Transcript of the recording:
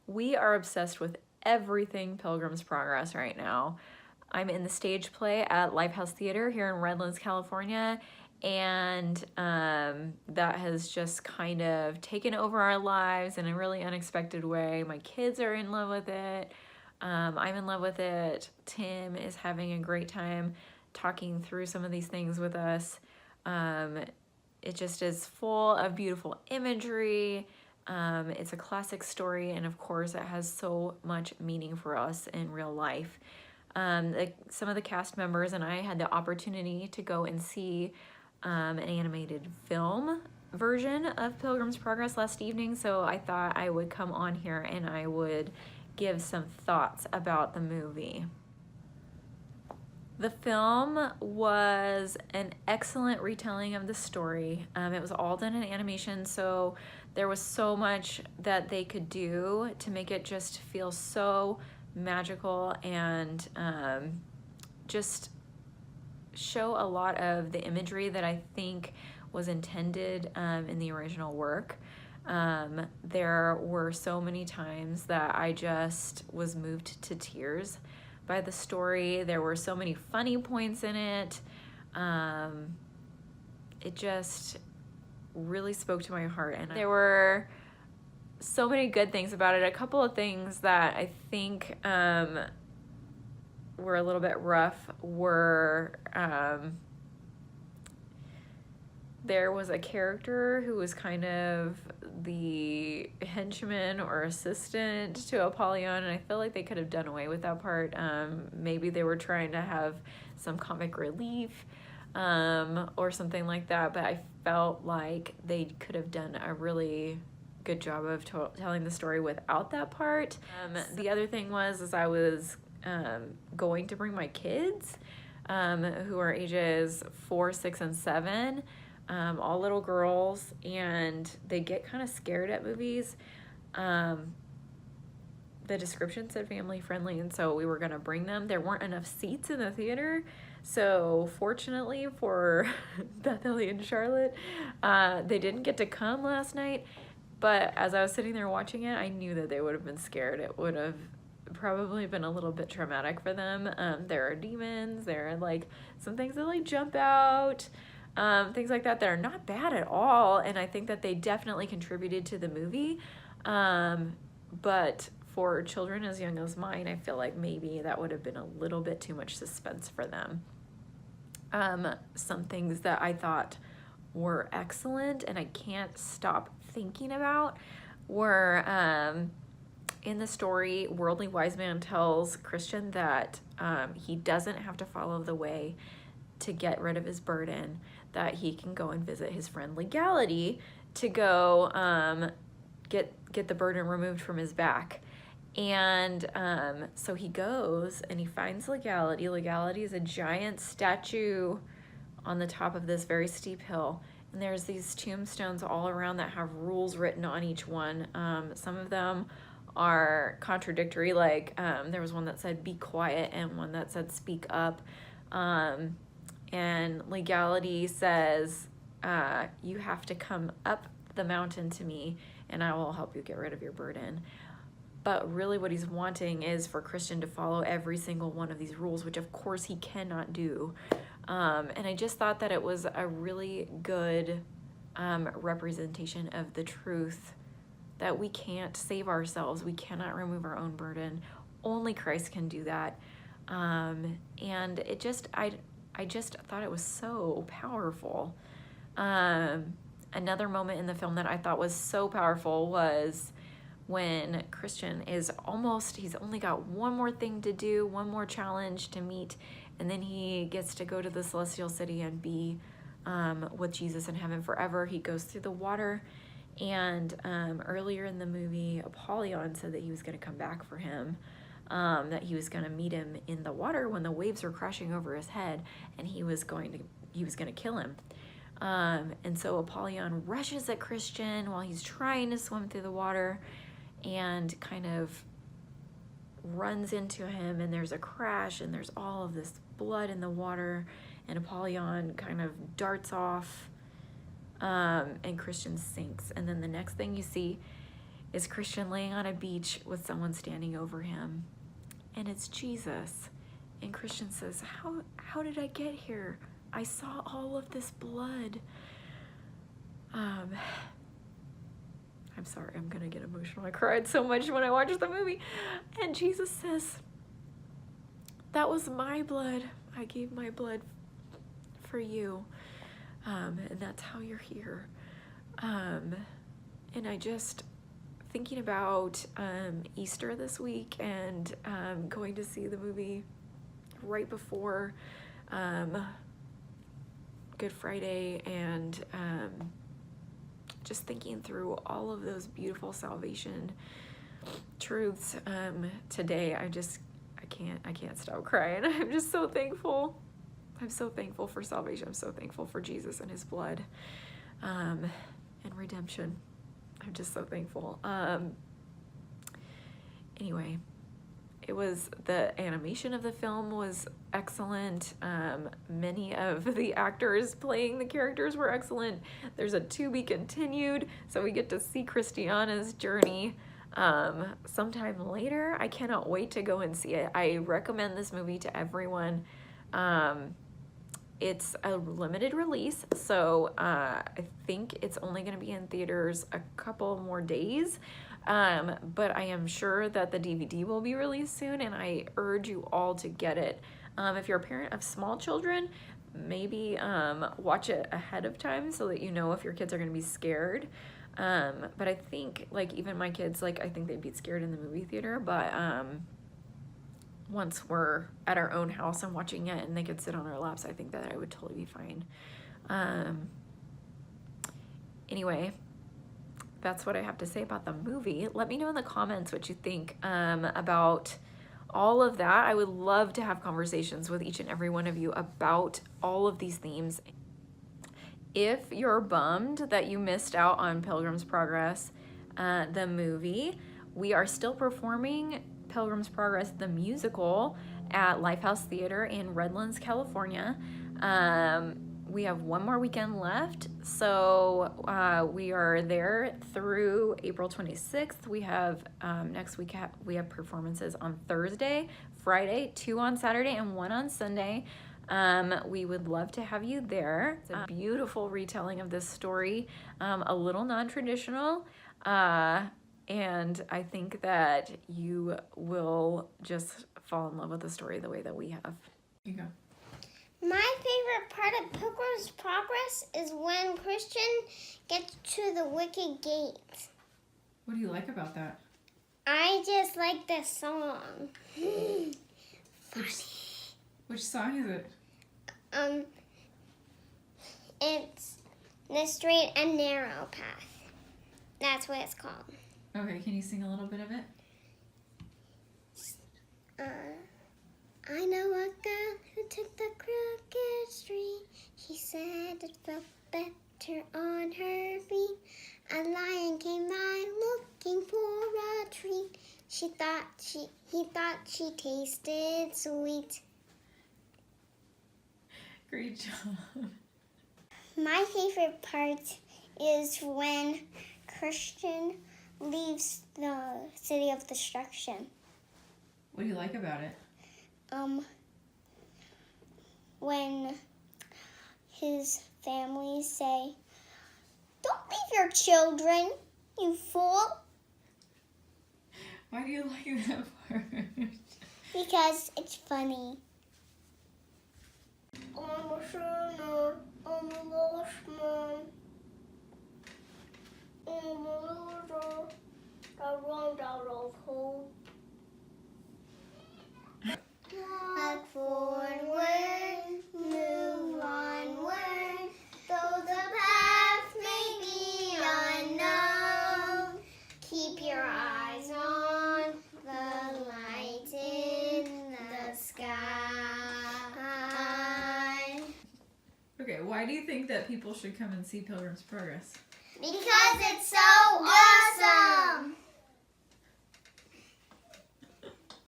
We are obsessed with everything Pilgrim's Progress right now. I'm in the stage play at LifeHouse Theater here in Redlands, California, and that has just kind of taken over our lives in a really unexpected way. My kids are in love with it. I'm in love with it. Tim is having a great time talking through some of these things with us. It just is full of beautiful imagery. It's a classic story, and of course it has so much meaning for us in real life. Some of the cast members and I had the opportunity to go and see an animated film version of Pilgrim's Progress last evening, so I thought I would come on here and I would give some thoughts about the movie. The film was an excellent retelling of the story. It was all done in animation, so there was so much that they could do to make it just feel so magical and just show a lot of the imagery that I think was intended in the original work. There were so many times that I just was moved to tears by the story. There were so many funny points in it. It just really spoke to my heart, and there were so many good things about it. A couple of things that I think were a little bit rough were there was a character who was kind of the henchman or assistant to Apollyon, and I feel like they could have done away with that part. Maybe they were trying to have some comic relief or something like that, but I felt like they could have done a really good job of telling the story without that part. The other thing was I was going to bring my kids who are ages 4, 6, and 7, all little girls, and they get kind of scared at movies. The description said family friendly, and so we were gonna bring them. There weren't enough seats in the theater, so fortunately for Beth, Ellie, and Charlotte, they didn't get to come last night. But as I was sitting there watching it, I knew that they would have been scared. It would have probably been a little bit traumatic for them. There are demons, there are like some things that like jump out, things like that are not bad at all, and I think that they definitely contributed to the movie. But for children as young as mine, I feel like maybe that would have been a little bit too much suspense for them. Some things that I thought were excellent and I can't stop thinking about were in the story, Worldly Wise Man tells Christian that he doesn't have to follow the way to get rid of his burden, that he can go and visit his friend Legality to go get the burden removed from his back. And so he goes and he finds Legality. Legality is a giant statue on the top of this very steep hill. And there's these tombstones all around that have rules written on each one. Some of them are contradictory, like there was one that said be quiet and one that said speak up. And Legality says, you have to come up the mountain to me and I will help you get rid of your burden. But really what he's wanting is for Christian to follow every single one of these rules, which of course he cannot do. And I just thought that it was a really good representation of the truth that we can't save ourselves. We cannot remove our own burden. Only Christ can do that. And it just, I just thought it was so powerful. Another moment in the film that I thought was so powerful was when Christian is he's only got one more thing to do, one more challenge to meet, and then he gets to go to the celestial city and be with Jesus in heaven forever. He goes through the water, and earlier in the movie, Apollyon said that he was going to come back for him, that he was going to meet him in the water when the waves were crashing over his head, and he was going to kill him. And so Apollyon rushes at Christian while he's trying to swim through the water and kind of runs into him, and there's a crash and there's all of this blood in the water, and Apollyon kind of darts off and Christian sinks. And then the next thing you see is Christian laying on a beach with someone standing over him, and it's Jesus. And Christian says, how did I get here? I saw all of this blood. I'm sorry, I'm gonna get emotional. I cried so much when I watched the movie. And Jesus says, that was my blood. I gave my blood for you. And that's how you're here. And I just, thinking about Easter this week and going to see the movie right before Good Friday, and just thinking through all of those beautiful salvation truths today, I can't stop crying. I'm just so thankful. I'm so thankful for salvation. I'm so thankful for Jesus and his blood and redemption. I'm just so thankful. Anyway, the animation of the film was excellent. Many of the actors playing the characters were excellent. There's a to be continued, so we get to see Christiana's journey sometime later. I cannot wait to go and see it. I recommend this movie to everyone. It's a limited release, so I think it's only going to be in theaters a couple more days. But I am sure that the DVD will be released soon, and I urge you all to get it. If you're a parent of small children, maybe watch it ahead of time so that you know if your kids are going to be scared. But I think, like, even my kids, like, I think they'd be scared in the movie theater, but once we're at our own house and watching it and they could sit on our laps, I think that I would totally be fine. Anyway, that's what I have to say about the movie. Let me know in the comments what you think about all of that. I would love to have conversations with each and every one of you about all of these themes. If you're bummed that you missed out on Pilgrim's Progress, the movie, we are still performing Pilgrim's Progress, the musical, at LifeHouse Theater in Redlands, California. We have one more weekend left, so we are there through April 26th. We have next week we have performances on Thursday, Friday, 2 on Saturday, and 1 on Sunday. We would love to have you there. It's a beautiful retelling of this story, a little non-traditional, and I think that you will just fall in love with the story the way that we have. You go. My favorite part of Pilgrim's Progress is when Christian gets to the wicket gate. What do you like about that? I just like the song. Which song is it? It's The Straight and Narrow Path. That's what it's called. Okay, can you sing a little bit of it? I know a girl who took the crooked street. She said it felt better on her feet. A lion came by looking for a treat. He thought she tasted sweet. Great job. My favorite part is when Christian leaves the city of destruction. What do you like about it? When his family say, "Don't leave your children, you fool." Why do you like that part? Because it's funny. I'm a sinner, I'm a lost man. I'm a loser, I run out of hope. Look forward, move onward, though the path may be unknown. Keep your eyes on the light in the sky. Okay, why do you think that people should come and see Pilgrim's Progress? Because it's so awesome!